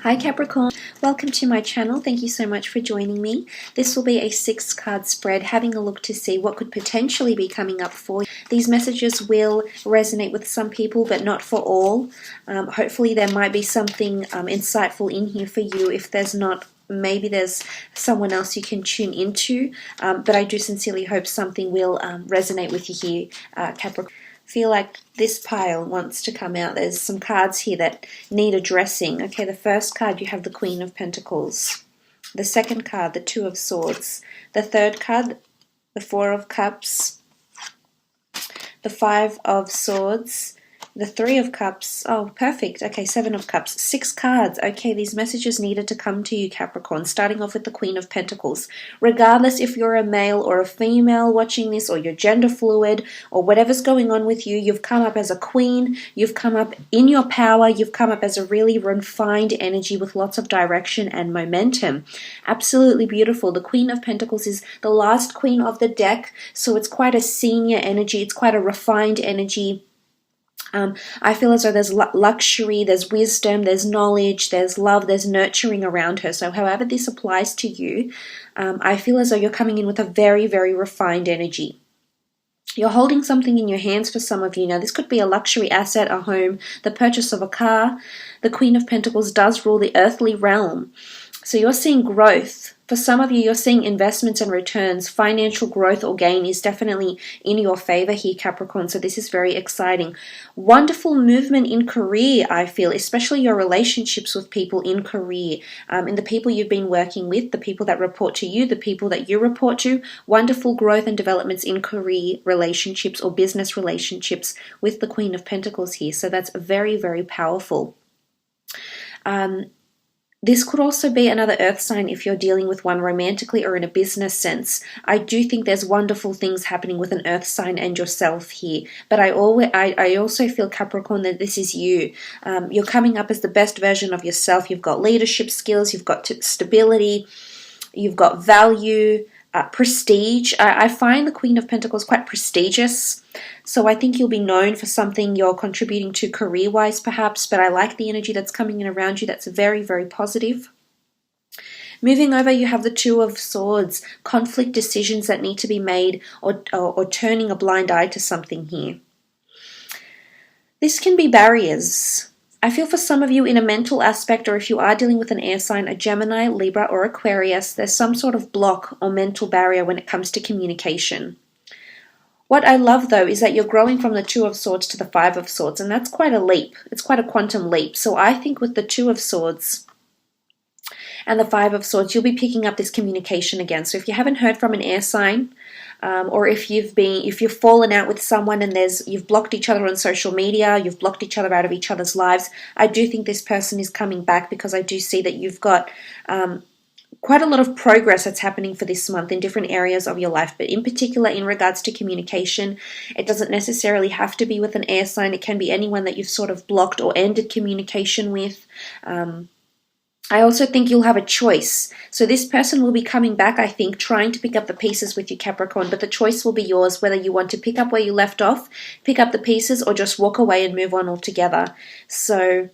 Hi Capricorn, welcome to my channel. Thank you so much for joining me. This will be a 6-card spread, having a look to see what could potentially be coming up for you. These messages will resonate with some people, but not for all. Hopefully there might be something insightful in here for you. If there's not, maybe there's someone else you can tune into, but I do sincerely hope something will resonate with you here, Capricorn. Feel like this pile wants to come out. There's some cards here that need addressing. Okay, the first card, you have the Queen of Pentacles. The second card, the Two of Swords. The third card, the Four of Cups. The Five of Swords. The Three of Cups. Oh, perfect. Okay, Seven of Cups. 6 cards. Okay, these messages needed to come to you, Capricorn. Starting off with the Queen of Pentacles. Regardless if you're a male or a female watching this, or you're gender fluid, or whatever's going on with you, you've come up as a queen. You've come up in your power. You've come up as a really refined energy with lots of direction and momentum. Absolutely beautiful. The Queen of Pentacles is the last queen of the deck, so it's quite a senior energy. It's quite a refined energy. I feel as though there's luxury, there's wisdom, there's knowledge, there's love, there's nurturing around her. So however this applies to you, I feel as though you're coming in with a very, very refined energy. You're holding something in your hands for some of you. Now, this could be a luxury asset, a home, the purchase of a car. The Queen of Pentacles does rule the earthly realm. So you're seeing growth. For some of you, you're seeing investments and returns. Financial growth or gain is definitely in your favor here, Capricorn. So this is very exciting. Wonderful movement in career, I feel, especially your relationships with people in career, and the people you've been working with, the people that report to you, the people that you report to. Wonderful growth and developments in career relationships or business relationships with the Queen of Pentacles here. So that's very, very powerful. This could also be another earth sign if you're dealing with one romantically or in a business sense. I do think there's wonderful things happening with an earth sign and yourself here. But I also feel, Capricorn, that this is you. You're coming up as the best version of yourself. You've got leadership skills, you've got stability, you've got value, prestige. I find the Queen of Pentacles quite prestigious. So I think you'll be known for something you're contributing to career-wise perhaps, but I like the energy that's coming in around you. That's very, very positive. Moving over, you have the Two of Swords, conflict decisions that need to be made, or turning a blind eye to something here. This can be barriers. I feel for some of you in a mental aspect, or if you are dealing with an air sign, a Gemini, Libra, or Aquarius, there's some sort of block or mental barrier when it comes to communication. What I love, though, is that you're growing from the Two of Swords to the Five of Swords, and that's quite a leap. It's quite a quantum leap. So I think with the Two of Swords and the Five of Swords, you'll be picking up this communication again. So if you haven't heard from an air sign, or if you've fallen out with someone and you've blocked each other on social media, you've blocked each other out of each other's lives, I do think this person is coming back, because I do see that you've got quite a lot of progress that's happening for this month in different areas of your life, but in particular in regards to communication. It doesn't necessarily have to be with an air sign. It can be anyone that you've sort of blocked or ended communication with. I also think you'll have a choice. So this person will be coming back, I think, trying to pick up the pieces with you, Capricorn, but the choice will be yours, whether you want to pick up where you left off, pick up the pieces, or just walk away and move on altogether. So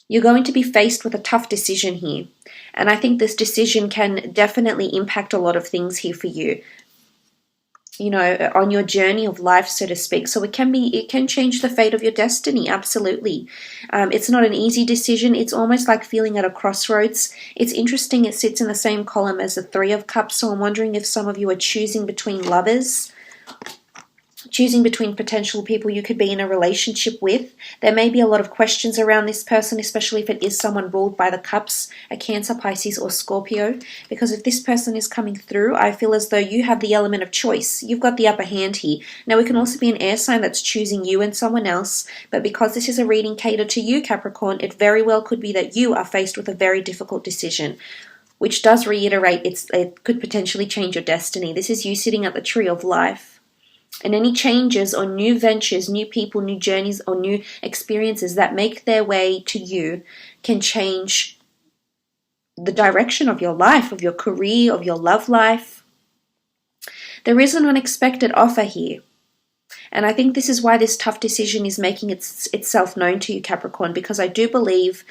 you're going to be faced with a tough decision here. And I think this decision can definitely impact a lot of things here for you, you know, on your journey of life, so to speak. So it can change the fate of your destiny, absolutely. It's not an easy decision. It's almost like feeling at a crossroads. It's interesting, it sits in the same column as the Three of Cups, so I'm wondering if some of you are choosing between lovers, choosing between potential people you could be in a relationship with. There may be a lot of questions around this person, especially if it is someone ruled by the Cups, a Cancer, Pisces, or Scorpio. Because if this person is coming through, I feel as though you have the element of choice. You've got the upper hand here. Now, it can also be an air sign that's choosing you and someone else, but because this is a reading catered to you, Capricorn, it very well could be that you are faced with a very difficult decision, which does reiterate it could potentially change your destiny. This is you sitting at the tree of life. And any changes or new ventures, new people, new journeys, or new experiences that make their way to you can change the direction of your life, of your career, of your love life. There is an unexpected offer here. And I think this is why this tough decision is making itself known to you, Capricorn, because I do believe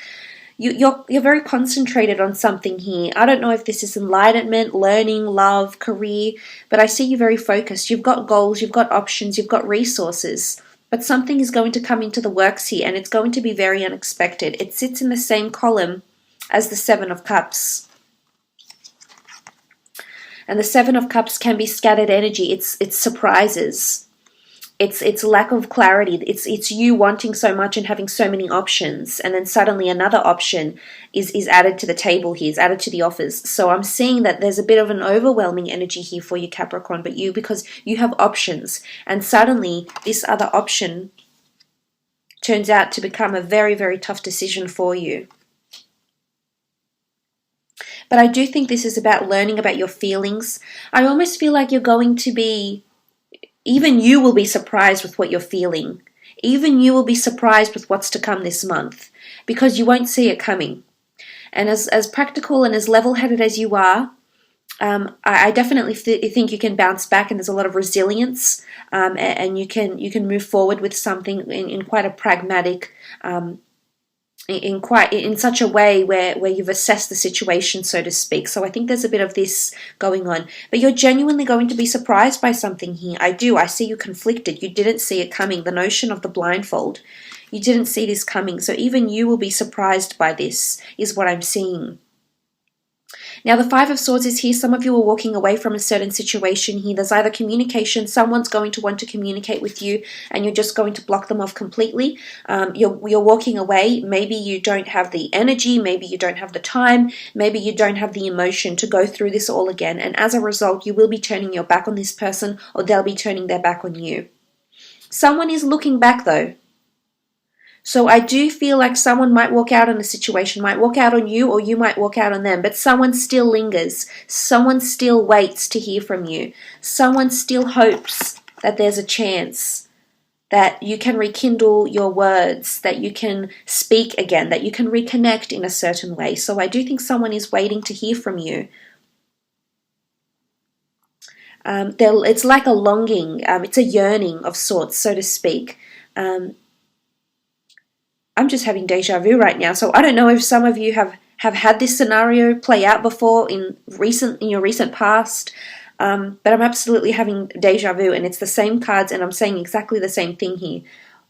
You're very concentrated on something here. I don't know if this is enlightenment, learning, love, career, but I see you very focused. You've got goals, you've got options, you've got resources. But something is going to come into the works here, and it's going to be very unexpected. It sits in the same column as the Seven of Cups. And the Seven of Cups can be scattered energy. It's surprises. It's lack of clarity. It's you wanting so much and having so many options, and then suddenly another option is added to the table here, is added to the offers. So I'm seeing that there's a bit of an overwhelming energy here for you, Capricorn, but because you have options, and suddenly this other option turns out to become a very, very tough decision for you. But I do think this is about learning about your feelings. I almost feel like you're going to be, even you will be surprised with what you're feeling. Even you will be surprised with what's to come this month, because you won't see it coming. And as practical and as level-headed as you are, I definitely think you can bounce back, and there's a lot of resilience, and you can move forward with something in quite a pragmatic, in such a way where you've assessed the situation, so to speak. So I think there's a bit of this going on. But you're genuinely going to be surprised by something here. I see you conflicted. You didn't see it coming. The notion of the blindfold. You didn't see this coming. So even you will be surprised by this, is what I'm seeing. Now, the Five of Swords is here. Some of you are walking away from a certain situation here. There's either communication, someone's going to want to communicate with you, and you're just going to block them off completely. You're walking away. Maybe you don't have the energy, maybe you don't have the time, maybe you don't have the emotion to go through this all again. And as a result, you will be turning your back on this person, or they'll be turning their back on you. Someone is looking back, though. So I do feel like someone might walk out on a situation, might walk out on you, or you might walk out on them, but someone still lingers. Someone still waits to hear from you. Someone still hopes that there's a chance that you can rekindle your words, that you can speak again, that you can reconnect in a certain way. So I do think someone is waiting to hear from you. It's like a longing, it's a yearning of sorts, so to speak. I'm just having deja vu right now, so I don't know if some of you have had this scenario play out before in your recent past, but I'm absolutely having deja vu, and it's the same cards, and I'm saying exactly the same thing here.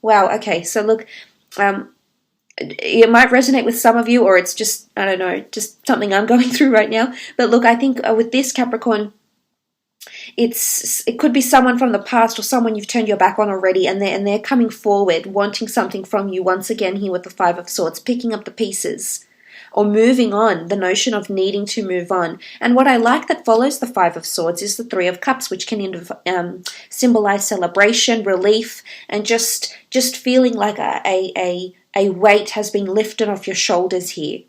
Wow, okay, so look, it might resonate with some of you, or it's just, I don't know, just something I'm going through right now. But look, I think with this, Capricorn, it could be someone from the past, or someone you've turned your back on already, and they're coming forward wanting something from you once again here with the Five of Swords, picking up the pieces or moving on, the notion of needing to move on. And what I like that follows the Five of Swords is the Three of Cups, which can symbolize celebration, relief, and just feeling like a weight has been lifted off your shoulders here.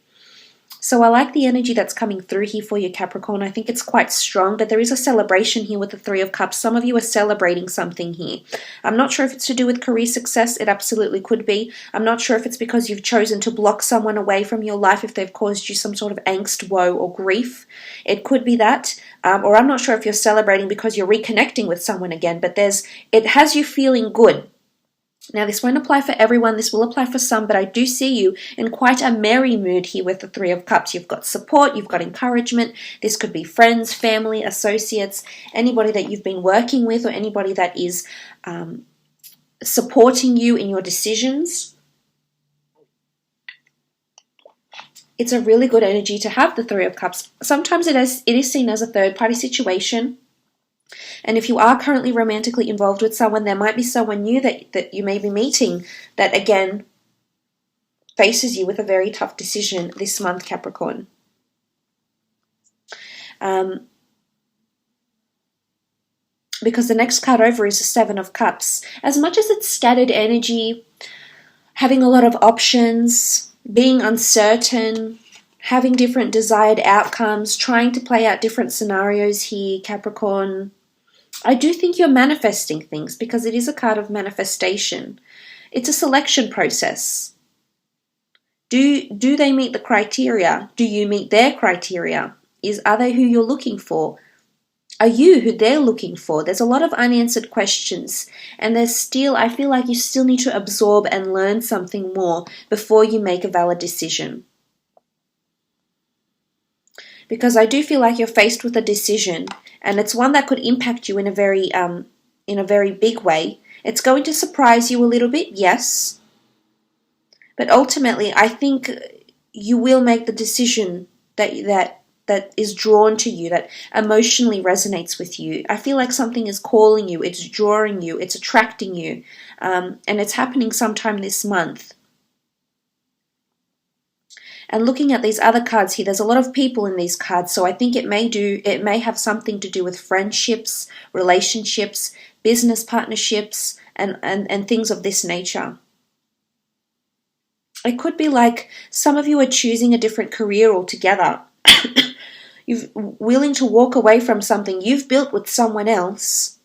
So I like the energy that's coming through here for you, Capricorn. I think it's quite strong, but there is a celebration here with the Three of Cups. Some of you are celebrating something here. I'm not sure if it's to do with career success. It absolutely could be. I'm not sure if it's because you've chosen to block someone away from your life, if they've caused you some sort of angst, woe, or grief. It could be that. Or I'm not sure if you're celebrating because you're reconnecting with someone again, but it has you feeling good. Now, this won't apply for everyone. This will apply for some, but I do see you in quite a merry mood here with the Three of Cups. You've got support, you've got encouragement. This could be friends, family, associates, anybody that you've been working with, or anybody that is supporting you in your decisions. It's a really good energy to have the Three of Cups. Sometimes it is seen as a third-party situation. And if you are currently romantically involved with someone, there might be someone new that you may be meeting that, again, faces you with a very tough decision this month, Capricorn. Because the next card over is the Seven of Cups. As much as it's scattered energy, having a lot of options, being uncertain, having different desired outcomes, trying to play out different scenarios here, Capricorn, I do think you're manifesting things, because it is a card of manifestation. It's a selection process. Do they meet the criteria? Do you meet their criteria? Are they who you're looking for? Are you who they're looking for? There's a lot of unanswered questions, and I feel like you still need to absorb and learn something more before you make a valid decision. because I do feel like you're faced with a decision, and it's one that could impact you in a very big way. It's going to surprise you a little bit, yes, but ultimately I think you will make the decision that is drawn to you, that emotionally resonates with you. I feel like something is calling you, it's drawing you, it's attracting you, and it's happening sometime this month. And looking at these other cards here, there's a lot of people in these cards, so I think it may have something to do with friendships, relationships, business partnerships, and things of this nature. It could be like some of you are choosing a different career altogether. You're willing to walk away from something you've built with someone else,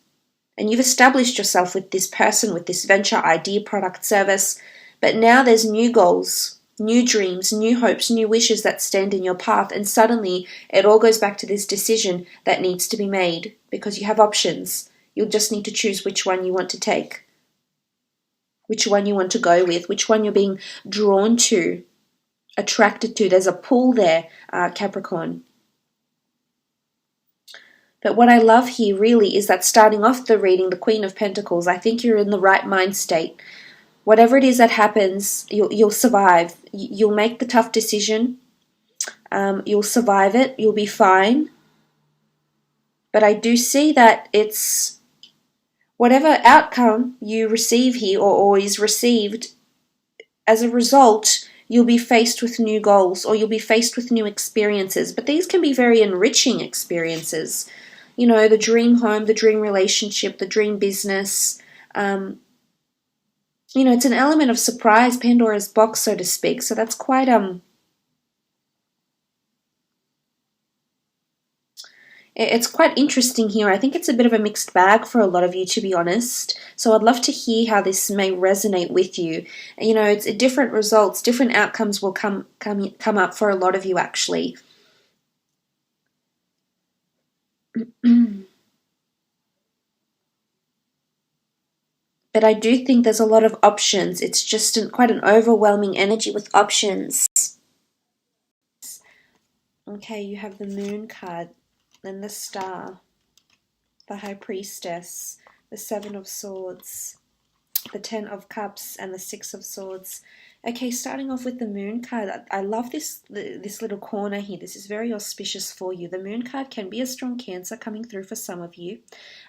and you've established yourself with this person, with this venture, idea, product, service, but now there's new goals, new dreams, new hopes, new wishes that stand in your path, and suddenly it all goes back to this decision that needs to be made because you have options. You'll just need to choose which one you want to take, which one you want to go with, which one you're being drawn to, attracted to. There's a pull there, Capricorn. But what I love here really is that starting off the reading, the Queen of Pentacles, I think you're in the right mind state. Whatever it is that happens, you'll survive. You'll make the tough decision. You'll survive it. You'll be fine. But I do see that it's whatever outcome you receive here or is received, as a result, you'll be faced with new goals or you'll be faced with new experiences. But these can be very enriching experiences. You know, the dream home, the dream relationship, the dream business. You know, it's an element of surprise, Pandora's box, so to speak. So that's quite it's quite interesting here. I think it's a bit of a mixed bag for a lot of you, to be honest. So I'd love to hear how this may resonate with you. You know, it's different results, different outcomes will come up for a lot of you, actually. But I do think there's a lot of options. It's just quite an overwhelming energy with options. Okay, you have the Moon card, then the Star, the High Priestess, the Seven of Swords, the Ten of Cups, and the Six of Swords. Okay, starting off with the Moon card, I love this little corner here. This is very auspicious for you. The Moon card can be a strong Cancer coming through for some of you.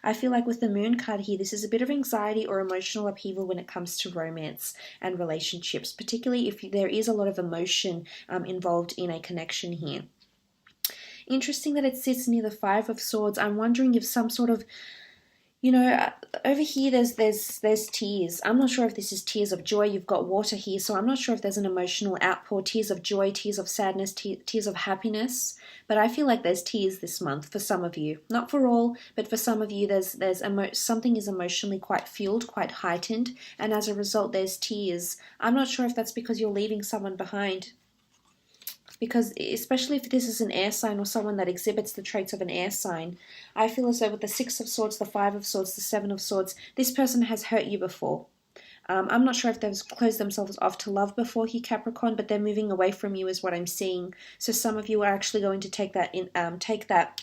I feel like with the Moon card here, this is a bit of anxiety or emotional upheaval when it comes to romance and relationships, particularly if there is a lot of emotion involved in a connection here. Interesting that it sits near the Five of Swords. I'm wondering if some sort of, you know, over here there's tears. I'm not sure if this is tears of joy. You've got water here, so I'm not sure if there's an emotional outpour, tears of joy, tears of sadness, tears of happiness. But I feel like there's tears this month for some of you. Not for all, but for some of you there's something is emotionally quite fueled, quite heightened, and as a result there's tears. I'm not sure if that's because you're leaving someone behind. Because especially if this is an air sign or someone that exhibits the traits of an air sign, I feel as though with the Six of Swords, the Five of Swords, the Seven of Swords, this person has hurt you before. I'm not sure if they've closed themselves off to love before here, Capricorn, but they're moving away from you is what I'm seeing. So some of you are actually going to take that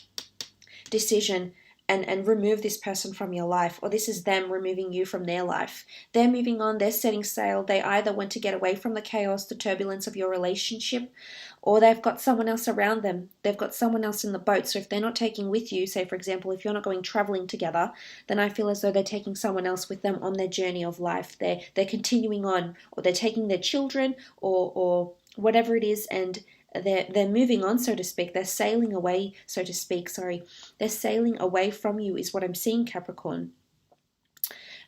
decision and remove this person from your life, or this is them removing you from their life. They're moving on, they're setting sail. They either want to get away from the chaos, the turbulence of your relationship, or they've got someone else around them. They've got someone else in the boat. So if they're not taking with you, say for example, if you're not going traveling together, then I feel as though they're taking someone else with them on their journey of life. They're continuing on, or they're taking their children or whatever it is, and they're moving on, so to speak. They're sailing away, so to speak. They're sailing away from you is what I'm seeing, Capricorn.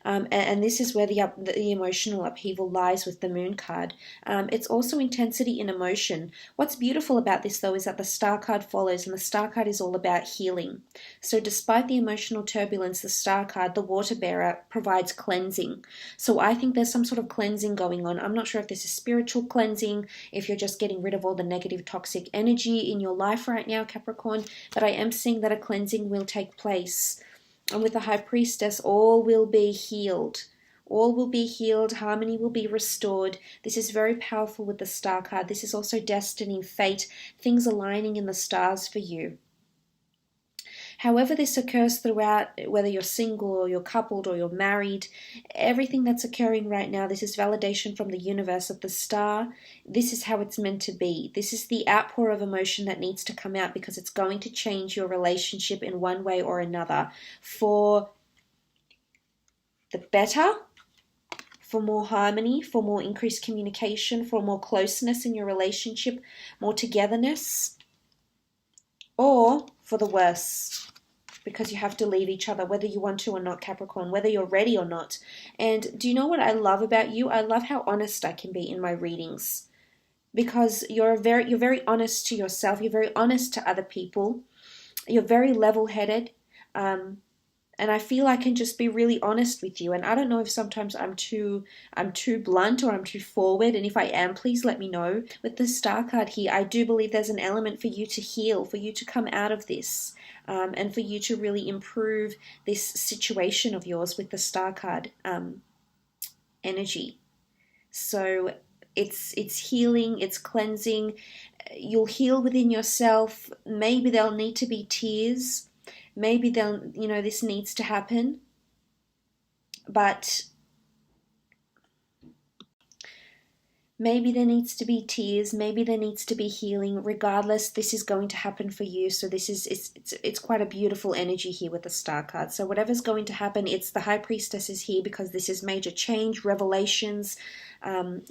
And this is where the emotional upheaval lies with the Moon card. It's also intensity in emotion. What's beautiful about this, though, is that the Star card follows, and the Star card is all about healing. So despite the emotional turbulence, the Star card, the water bearer, provides cleansing. So I think there's some sort of cleansing going on. I'm not sure if this is spiritual cleansing, if you're just getting rid of all the negative, toxic energy in your life right now, Capricorn, but I am seeing that a cleansing will take place. And with the High Priestess, all will be healed. All will be healed. Harmony will be restored. This is very powerful with the star card. This is also destiny, fate, things aligning in the stars for you. However this occurs throughout, whether you're single or you're coupled or you're married, everything that's occurring right now, this is validation from the universe of the star. This is how it's meant to be. This is the outpour of emotion that needs to come out because it's going to change your relationship in one way or another for the better, for more harmony, for more increased communication, for more closeness in your relationship, more togetherness, or for the worse, because you have to leave each other, whether you want to or not, Capricorn, whether you're ready or not. And do you know what I love about you? I love how honest I can be in my readings, because you're very honest to yourself. You're very honest to other people. You're very level-headed. And I feel I can just be really honest with you. And I don't know if sometimes I'm too blunt or I'm too forward. And if I am, please let me know. With the star card here, I do believe there's an element for you to heal, for you to come out of this, and for you to really improve this situation of yours with the star card energy. So it's healing, it's cleansing. You'll heal within yourself. Maybe there'll need to be tears. Maybe this needs to happen, but maybe there needs to be tears, maybe there needs to be healing. Regardless, this is going to happen for you. So this is, it's quite a beautiful energy here with the star card. So whatever's going to happen, it's the High Priestess is here because this is major change, revelations,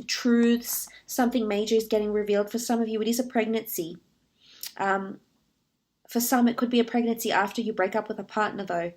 truths. Something major is getting revealed. For some of you, it is a pregnancy. For some, it could be a pregnancy after you break up with a partner, though.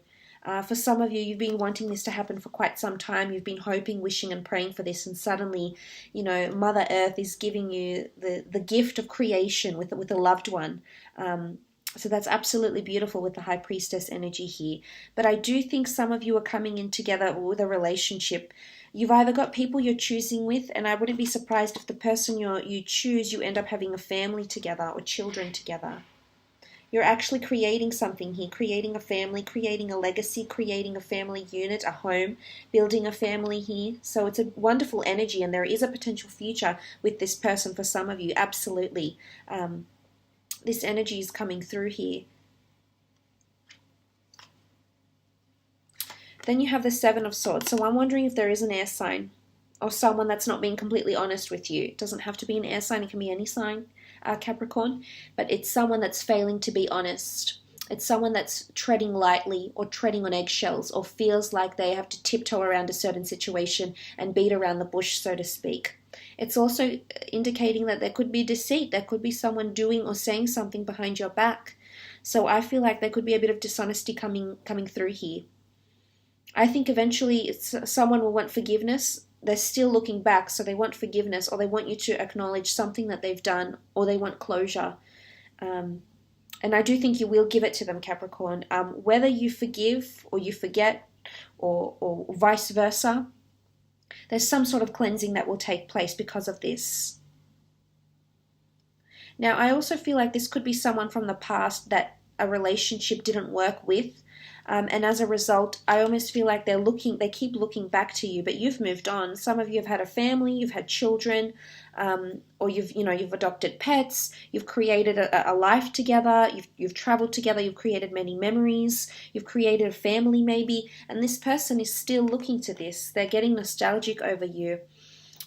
For some of you, you've been wanting this to happen for quite some time. You've been hoping, wishing, and praying for this, and suddenly, Mother Earth is giving you the gift of creation with a loved one. So that's absolutely beautiful with the High Priestess energy here. But I do think some of you are coming in together with a relationship. You've either got people you're choosing with, and I wouldn't be surprised if the person you choose, you end up having a family together or children together. You're actually creating something here, creating a family, creating a legacy, creating a family unit, a home, building a family here. So it's a wonderful energy, and there is a potential future with this person for some of you, absolutely. This energy is coming through here. Then you have the Seven of Swords. So I'm wondering if there is an air sign or someone that's not being completely honest with you. It doesn't have to be an air sign, it can be any sign. Capricorn, but it's someone that's failing to be honest. It's someone that's treading lightly or treading on eggshells or feels like they have to tiptoe around a certain situation and beat around the bush, so to speak. It's also indicating that there could be deceit. There could be someone doing or saying something behind your back. So I feel like there could be a bit of dishonesty coming through here. I think eventually someone will want forgiveness. They're still looking back, so they want forgiveness, or they want you to acknowledge something that they've done, or they want closure. And I do think you will give it to them, Capricorn. Whether you forgive or you forget, or vice versa, there's some sort of cleansing that will take place because of this. Now, I also feel like this could be someone from the past that a relationship didn't work with. And as a result, I almost feel like they keep looking back to you, but you've moved on. Some of you have had a family, you've had children, or you've adopted pets, you've created a life together, you've traveled together, you've created many memories, you've created a family maybe, and this person is still looking to this. They're getting nostalgic over you.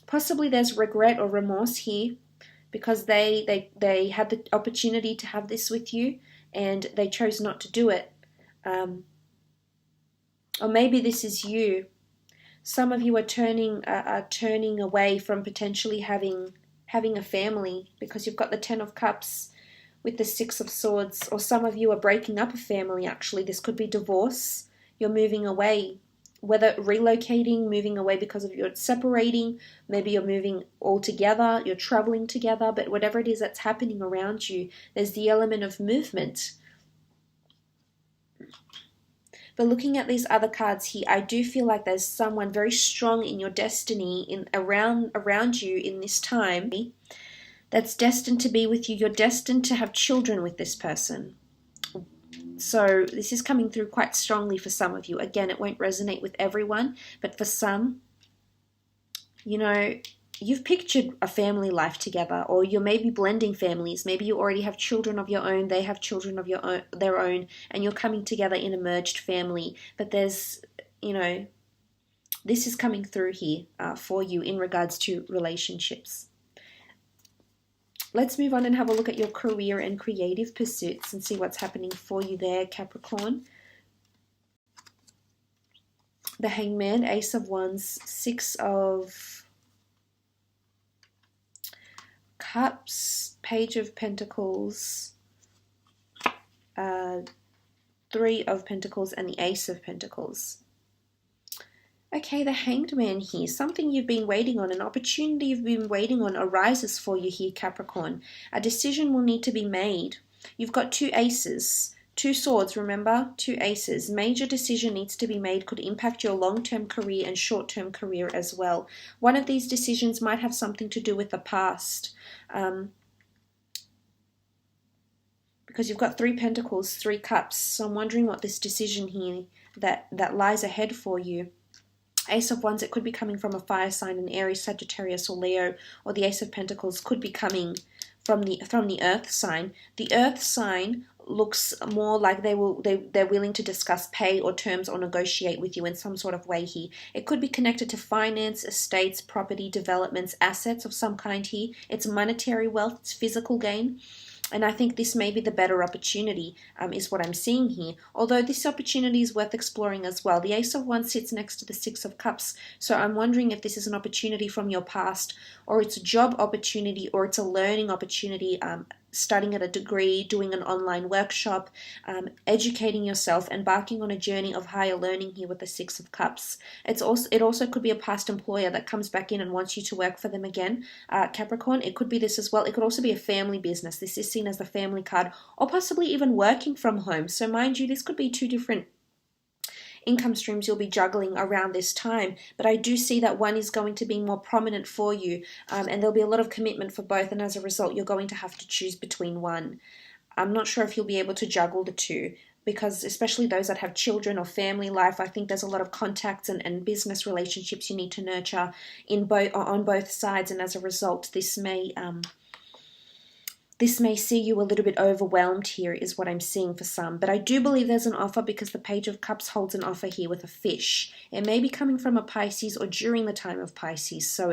Possibly there's regret or remorse here because they had the opportunity to have this with you and they chose not to do it. Or maybe this is you. Some of you are turning away from potentially having a family because you've got the Ten of Cups with the Six of Swords. Or some of you are breaking up a family, actually. This could be divorce. You're moving away, whether relocating, moving away because of you're separating. Maybe you're moving all together, you're traveling together. But whatever it is that's happening around you, there's the element of movement. But looking at these other cards here, I do feel like there's someone very strong in your destiny around you in this time that's destined to be with you. You're destined to have children with this person. So this is coming through quite strongly for some of you. Again, it won't resonate with everyone, but for some, you know, you've pictured a family life together, or you're maybe blending families. Maybe you already have children of your own, they have children of their own, and you're coming together in a merged family. But there's, you know, this is coming through here for you in regards to relationships. Let's move on and have a look at your career and creative pursuits and see what's happening for you there, Capricorn. The Hangman, Ace of Wands, Six of Cups, Page of Pentacles, Three of Pentacles, and the Ace of Pentacles. Okay, the Hanged Man here. Something you've been waiting on, an opportunity you've been waiting on arises for you here, Capricorn. A decision will need to be made. You've got two aces, two swords, remember? Two aces. Major decision needs to be made, could impact your long-term career and short-term career as well. One of these decisions might have something to do with the past. Because you've got Three Pentacles, Three Cups. So I'm wondering what this decision here that lies ahead for you. Ace of Wands, it could be coming from a fire sign, an Aries, Sagittarius, or Leo, or the Ace of Pentacles could be coming from the Earth sign. The Earth sign looks more like they're willing to discuss pay or terms or negotiate with you in some sort of way here. It could be connected to finance, estates, property, developments, assets of some kind here. It's monetary wealth, it's physical gain. And I think this may be the better opportunity, is what I'm seeing here. Although this opportunity is worth exploring as well. The Ace of Wands sits next to the Six of Cups. So I'm wondering if this is an opportunity from your past, or it's a job opportunity, or it's a learning opportunity, studying at a degree, doing an online workshop, educating yourself, embarking on a journey of higher learning here with the Six of Cups. It also could be a past employer that comes back in and wants you to work for them again, Capricorn. It could be this as well. It could also be a family business. This is seen as the family card, or possibly even working from home. So mind you, this could be two different income streams you'll be juggling around this time, but I do see that one is going to be more prominent for you, and there'll be a lot of commitment for both, and as a result you're going to have to choose between one. I'm not sure if you'll be able to juggle the two, because especially those that have children or family life, I think there's a lot of contacts and business relationships you need to nurture on both sides, and as a result this may see you a little bit overwhelmed here, is what I'm seeing for some. But I do believe there's an offer, because the Page of Cups holds an offer here with a fish. It may be coming from a Pisces or during the time of Pisces. So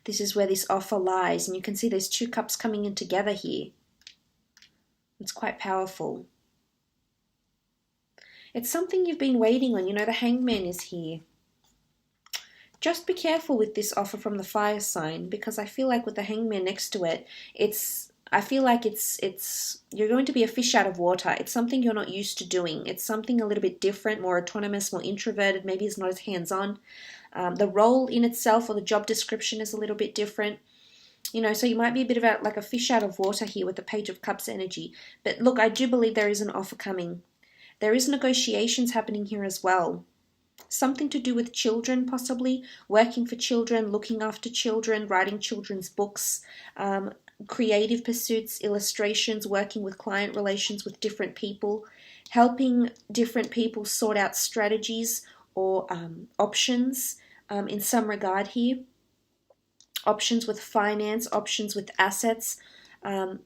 this is where this offer lies. And you can see there's two cups coming in together here. It's quite powerful. It's something you've been waiting on. You know, the Hangman is here. Just be careful with this offer from the fire sign, because I feel like with the Hangman next to it, you're going to be a fish out of water. It's something you're not used to doing. It's something a little bit different, more autonomous, more introverted. Maybe it's not as hands-on. The role in itself or the job description is a little bit different. You know, so you might be a bit of like a fish out of water here with the Page of Cups energy. But look, I do believe there is an offer coming. There is negotiations happening here as well. Something to do with children, possibly working for children, looking after children, writing children's books, creative pursuits, illustrations, working with client relations with different people, helping different people sort out strategies or options in some regard here. Options with finance, options with assets,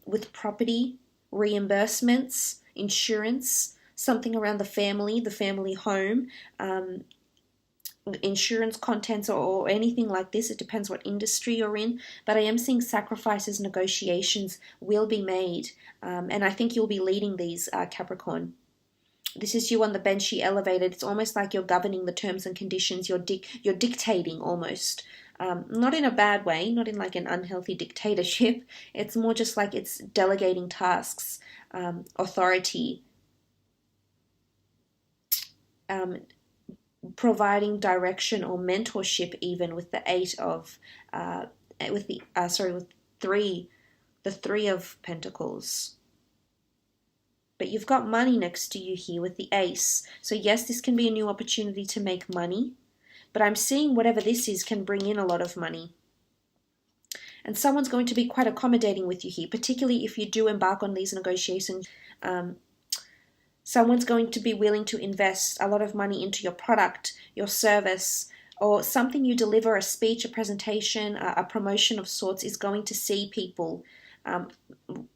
with property, reimbursements, insurance, something around the family home, insurance contents or anything like this. It depends what industry you're in, but I am seeing sacrifices, negotiations will be made, and I think you'll be leading these, Capricorn. This is you on the bench, you elevated. It's almost like you're governing the terms and conditions. You're dictating almost. Not in a bad way, not in like an unhealthy dictatorship. It's more just like it's delegating tasks, authority, providing direction or mentorship, even with the Three of Pentacles. But you've got money next to you here with the Ace. So yes, this can be a new opportunity to make money, but I'm seeing whatever this is can bring in a lot of money. And someone's going to be quite accommodating with you here, particularly if you do embark on these negotiations. Someone's going to be willing to invest a lot of money into your product, your service, or something you deliver, a speech, a presentation, a promotion of sorts, is going to see people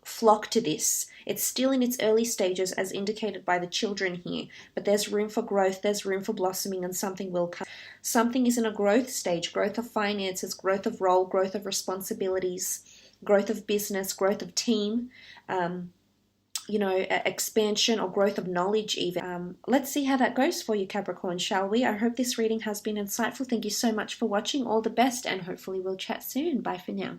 flock to this. It's still in its early stages as indicated by the children here, but there's room for growth, there's room for blossoming, and something will come. Something is in a growth stage, growth of finances, growth of role, growth of responsibilities, growth of business, growth of team, expansion or growth of knowledge even. Let's see how that goes for you, Capricorn, shall we? I hope this reading has been insightful. Thank you so much for watching. All the best, and hopefully we'll chat soon. Bye for now.